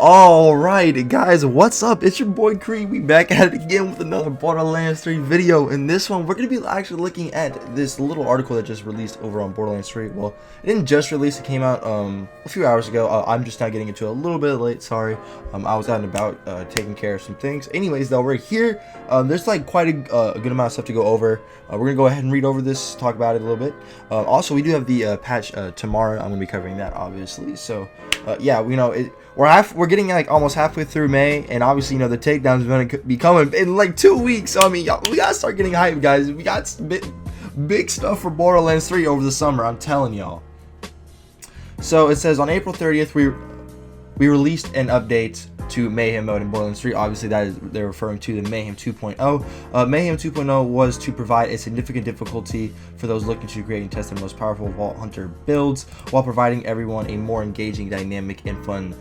Alright guys, what's up? It's your boy Kree. We back at it again with another Borderlands 3 video. In this one, we're going to be actually looking at this little article that just released over on Borderlands 3. Well, it didn't just release, it came out a few hours ago. I'm just now getting into it a little bit late, sorry. I was out and about taking care of some things. Anyways, though, we're here. There's like quite a good amount of stuff to go over. We're going to go ahead and read over this, talk about it a little bit. Also, we do have the patch tomorrow. I'm going to be covering that, obviously. So, yeah, you know, we're getting like almost halfway through May, and obviously, you know, the takedown is going to be coming in like 2 weeks. So I mean, we gotta start getting hyped, guys. We got big stuff for Borderlands 3 over the summer, I'm telling y'all. So it says on April 30th we released an update to Mayhem mode in Borderlands 3. Obviously, that is, they're referring to the Mayhem 2.0. Mayhem 2.0 was to provide a significant difficulty for those looking to create and test the most powerful Vault Hunter builds, while providing everyone a more engaging, dynamic, and fun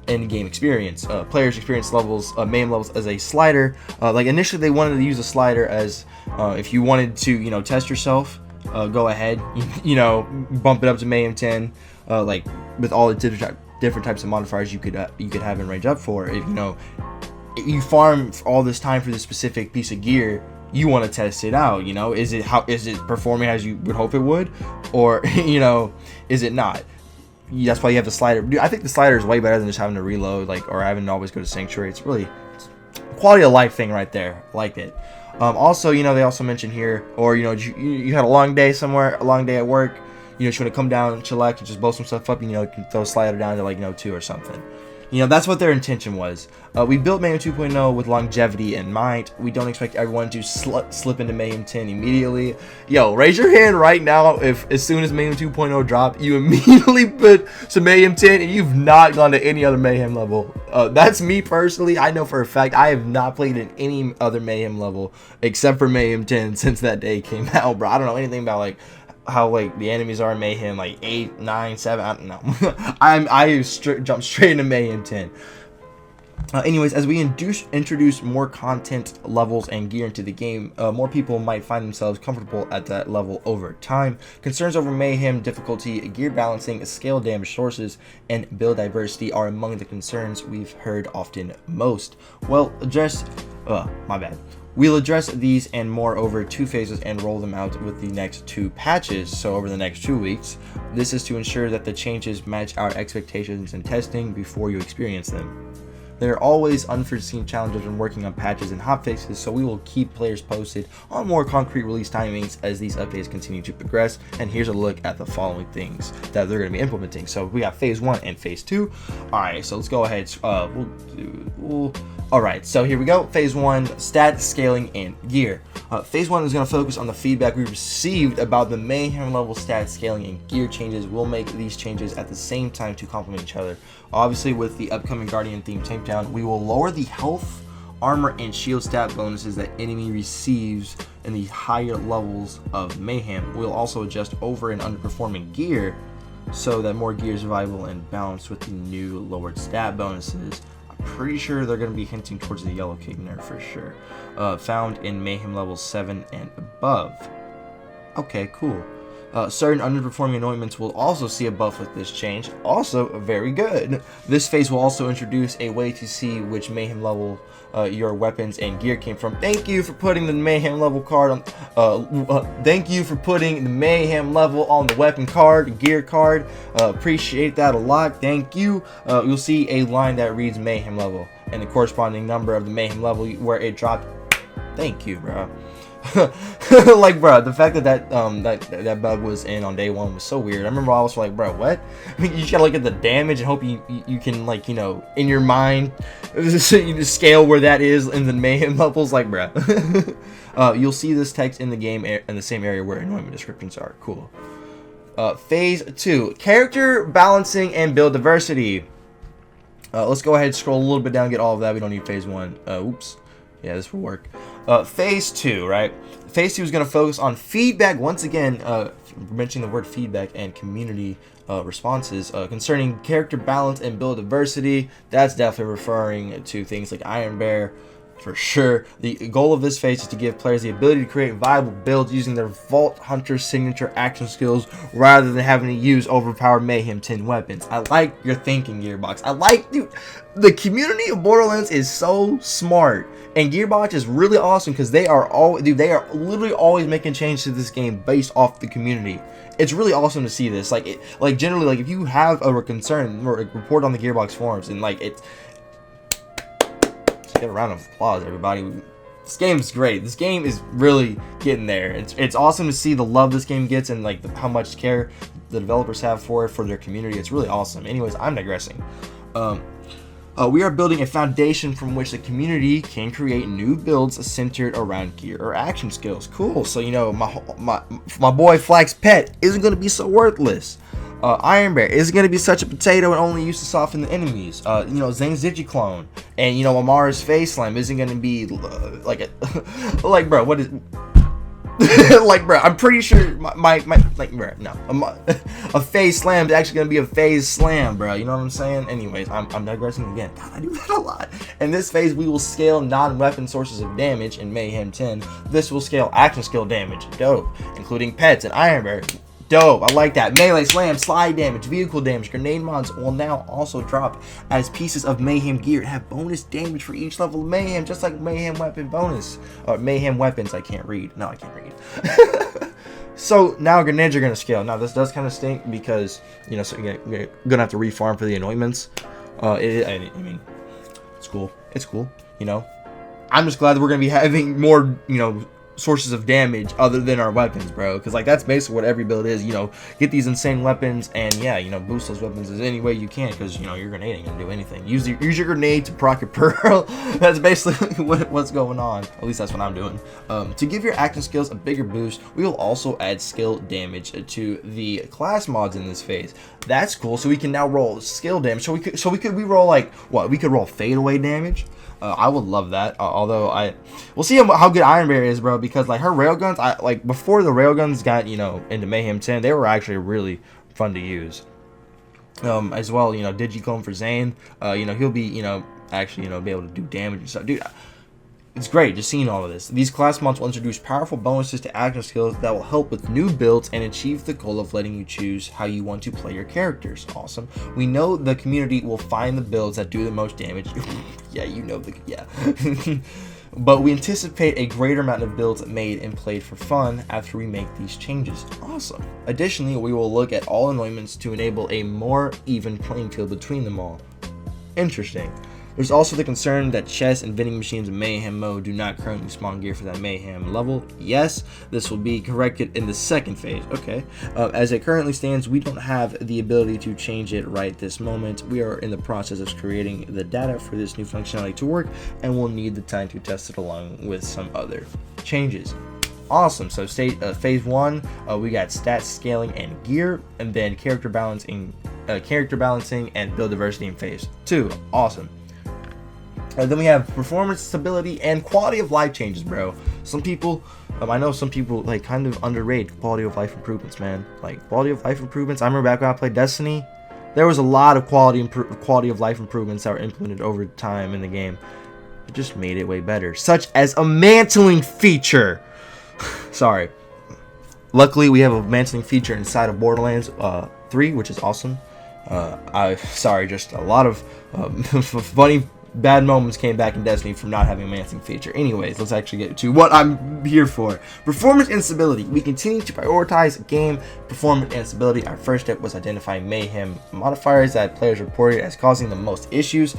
end-game experience. Players experience levels, Mayhem levels, as a slider. Like initially, they wanted to use a slider as if you wanted to, you know, test yourself. Go ahead, you know, bump it up to Mayhem 10, like with all the different types of modifiers you could have and range up for. If you know, if you farm all this time for this specific piece of gear, you want to test it out. You know, is it performing as you would hope it would, or you know, is it not? That's why you have the slider. Dude, I think the slider is way better than just having to reload, like, or having to always go to Sanctuary. It's really quality of life thing right there. I liked it. Also, you know, they also mentioned here, or you know, you had a long day somewhere, a long day at work. You know, just want to come down and chillax and just blow some stuff up, and, you know, you can throw a slider down to, like, you know, 2 or something. You know, that's what their intention was. We built Mayhem 2.0 with longevity in mind. We don't expect everyone to slip into Mayhem 10 immediately. Yo, raise your hand right now if as soon as Mayhem 2.0 dropped, you immediately put some Mayhem 10 and you've not gone to any other Mayhem level. That's me personally. I know for a fact I have not played in any other Mayhem level except for Mayhem 10 since that day came out, bro. I don't know anything about, like, how, like, the enemies are in Mayhem, like 8, 9, 7, I don't know. I jump straight into Mayhem 10. Anyways, as we introduce more content, levels, and gear into the game, more people might find themselves comfortable at that level over time. Concerns over Mayhem difficulty, gear balancing, scale damage sources, and build diversity are among the concerns we've heard often most. Well, my bad. We'll address these and more over 2 phases and roll them out with the next 2 patches, so over the next 2 weeks. This is to ensure that the changes match our expectations in testing before you experience them. There are always unforeseen challenges when working on patches and hotfixes, so we will keep players posted on more concrete release timings as these updates continue to progress. And here's a look at the following things that they're going to be implementing. So we got phase 1 and phase 2. Alright, so let's go ahead. Alright, so here we go. Phase 1, stat scaling and gear. Phase 1 is going to focus on the feedback we received about the Mayhem level stat scaling and gear changes. We'll make these changes at the same time to complement each other. Obviously, with the upcoming Guardian theme takedown, we will lower the health, armor, and shield stat bonuses that enemy receives in the higher levels of Mayhem. We'll also adjust over and underperforming gear so that more gear is viable and balanced with the new lowered stat bonuses. Pretty sure they're going to be hinting towards the Yellow Cake nerf for sure. Found in Mayhem levels 7 and above. Okay, cool. Certain underperforming anointments will also see a buff with this change. Also, very good. This phase will also introduce a way to see which Mayhem level your weapons and gear came from. Thank you for putting the Mayhem level card on. Thank you for putting the Mayhem level on the weapon card, gear card. Appreciate that a lot. Thank you. You'll see a line that reads Mayhem level and the corresponding number of the Mayhem level where it dropped. Thank you, bro. Like, bro, the fact that bug was in on day 1 was so weird. I remember I was like, bro, what? You just gotta look at the damage and hope you can, like, you know, in your mind you just scale where that is in the Mayhem levels. Like, bro. You'll see this text in the game in the same area where anointment descriptions are. Cool. Phase 2, character balancing and build diversity. Let's go ahead and scroll a little bit down, get all of that. We don't need phase 1. Oops. Yeah, this will work. Phase 2, right? Phase 2 is going to focus on feedback. Once again, mentioning the word feedback and community responses concerning character balance and build diversity. That's definitely referring to things like Iron Bear, for sure. The goal of this phase is to give players the ability to create viable builds using their Vault Hunter signature action skills rather than having to use overpowered Mayhem 10 weapons. I like your thinking, Gearbox. I like, dude, the community of Borderlands is so smart, and Gearbox is really awesome because they are literally always making changes to this game based off the community. It's really awesome to see this. Like generally, like if you have a concern, report on the Gearbox forums, and like it's. Get a round of applause, everybody. This game's great. This game is really getting there. It's awesome to see the love this game gets and like how much care the developers have for it, for their community. It's really awesome. Anyways, I'm digressing. We are building a foundation from which the community can create new builds centered around gear or action skills. Cool. So you know my boy Flax Pet isn't gonna be so worthless. Iron Bear is going to be such a potato and only used to soften the enemies. You know, Zane's Digiclone and, you know, Amara's Phase Slam isn't going to be like a, like, bro, what is, like, bro, I'm pretty sure like, bro, no, a Phase Slam is actually going to be a Phase Slam, bro, you know what I'm saying? Anyways, I'm digressing again. God, I do that a lot. In this phase, we will scale non-weapon sources of damage in Mayhem 10. This will scale action skill damage, dope, including pets and Iron Bear. Dope, I like that. Melee, slam, slide damage, vehicle damage, grenade mods will now also drop as pieces of Mayhem gear and have bonus damage for each level of Mayhem, just like Mayhem weapon bonus. Or Mayhem weapons, I can't read. No, I can't read. So now grenades are going to scale. Now this does kind of stink because, you know, so you're going to have to refarm for the anointments. I mean, it's cool. It's cool, you know. I'm just glad that we're going to be having more, you know, sources of damage other than our weapons, bro, because like that's basically what every build is, you know, get these insane weapons and yeah, you know, boost those weapons as any way you can, because you know your grenade ain't gonna do anything. Use your grenade to proc your pearl. That's basically what's going on. At least that's what I'm doing. To give your action skills a bigger boost, we will also add skill damage to the class mods in this phase. That's cool. So we can now roll skill damage. So we roll like what? We could roll fadeaway damage. I would love that. Although we'll see how good Iron Bear is, bro. Because like her railguns, like before the railguns got, you know, into Mayhem 10, they were actually really fun to use. As well, you know, Digiclone for Zane. You know, he'll be, you know, actually, you know, be able to do damage and stuff, dude. It's great just seeing all of this. These class mods will introduce powerful bonuses to action skills that will help with new builds and achieve the goal of letting you choose how you want to play your characters. Awesome. We know the community will find the builds that do the most damage. Yeah, you know but we anticipate a greater amount of builds made and played for fun after we make these changes. Awesome. Additionally, we will look at all anointments to enable a more even playing field between them all. Interesting. There's also the concern that chests and vending machines in Mayhem mode do not currently spawn gear for that Mayhem level. Yes, this will be corrected in the second phase. Okay. As it currently stands, we don't have the ability to change it right this moment. We are in the process of creating the data for this new functionality to work, and we'll need the time to test it along with some other changes. Awesome. So phase 1, we got stats scaling and gear, and then character balancing and build diversity in phase 2. Awesome. Then we have performance, stability, and quality of life changes, bro. Some people, I know some people like kind of underrate quality of life improvements, man. Like quality of life improvements. I remember back when I played Destiny, there was a lot of quality of life improvements that were implemented over time in the game. It just made it way better, such as a mantling feature. Sorry. Luckily, we have a mantling feature inside of Borderlands 3, which is awesome. Just a lot of funny bad moments came back in Destiny from not having a mantling feature. Anyways, let's actually get to what I'm here for. Performance and stability. We continue to prioritize game performance and stability. Our first step was identifying Mayhem modifiers that players reported as causing the most issues,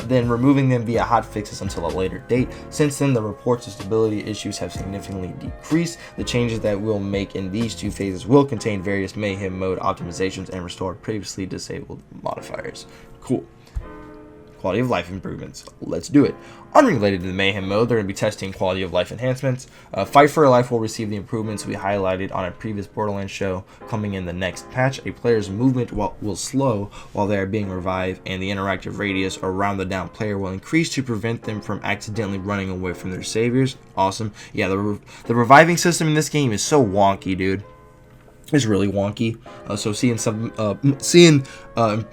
then removing them via hotfixes until a later date. Since then, the reports of stability issues have significantly decreased. The changes that we'll make in these two phases will contain various Mayhem mode optimizations and restore previously disabled modifiers. Cool. Quality of life improvements. Let's do it. Unrelated to the Mayhem mode, they're going to be testing quality of life enhancements. Fight for Your Life will receive the improvements we highlighted on a previous Borderlands show coming in the next patch. A player's movement will slow while they are being revived, and the interactive radius around the down player will increase to prevent them from accidentally running away from their saviors. Awesome. Yeah, the reviving system in this game is so wonky, dude. Is really wonky. So seeing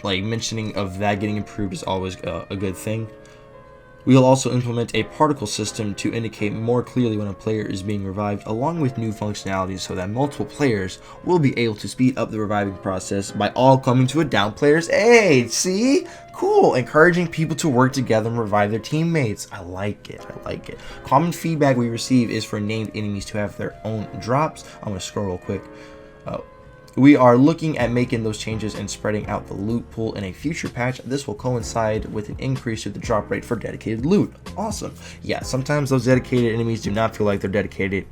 like mentioning of that getting improved is always a good thing. We will also implement a particle system to indicate more clearly when a player is being revived, along with new functionalities so that multiple players will be able to speed up the reviving process by all coming to a down player's aid. See? Cool. Encouraging people to work together and revive their teammates. I like it. I like it. Common feedback we receive is for named enemies to have their own drops. I'm going to scroll real quick. We are looking at making those changes and spreading out the loot pool in a future patch. This will coincide with an increase to the drop rate for dedicated loot. Awesome. Yeah, sometimes those dedicated enemies do not feel like they're dedicated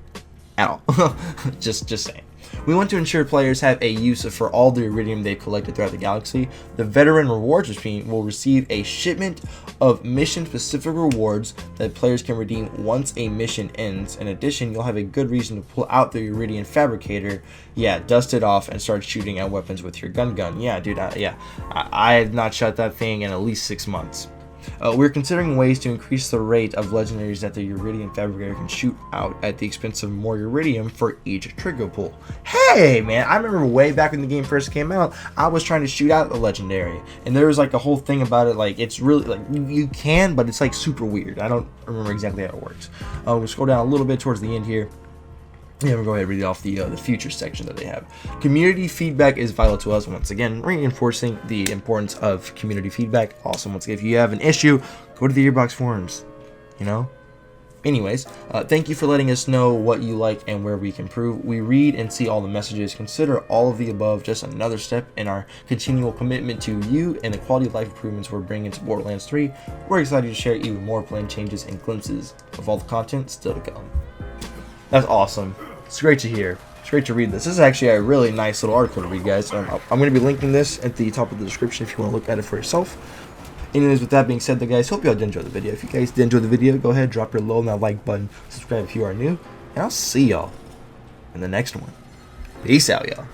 at all. just saying. We want to ensure players have a use for all the iridium they've collected throughout the galaxy. The veteran rewards machine will receive a shipment of mission-specific rewards that players can redeem once a mission ends. In addition, you'll have a good reason to pull out the iridium fabricator, dust it off, and start shooting at weapons with your gun. Yeah, dude, I have not shot that thing in at least 6 months. We're considering ways to increase the rate of legendaries that the Iridium Fabricator can shoot out at the expense of more Iridium for each trigger pull. Hey, man, I remember way back when the game first came out, I was trying to shoot out the legendary, and there was like a whole thing about it, like it's really, like you can, but it's like super weird. I don't remember exactly how it works. We'll scroll down a little bit towards the end here. Yeah, we'll go ahead and read off the future section that they have. Community feedback is vital to us. Once again, reinforcing the importance of community feedback. Also, once again, if you have an issue, go to the Earbox forums, you know? Anyways, thank you for letting us know what you like and where we can improve. We read and see all the messages. Consider all of the above just another step in our continual commitment to you and the quality of life improvements we're bringing to Borderlands 3. We're excited to share even more plan changes and glimpses of all the content still to come. That's awesome. It's great to hear. It's great to read this. This is actually a really nice little article to read, guys. I'm going to be linking this at the top of the description if you want to look at it for yourself. Anyways, with that being said, guys, hope you all did enjoy the video. If you guys did enjoy the video, go ahead, drop your low on that like button, subscribe if you are new, and I'll see y'all in the next one. Peace out, y'all.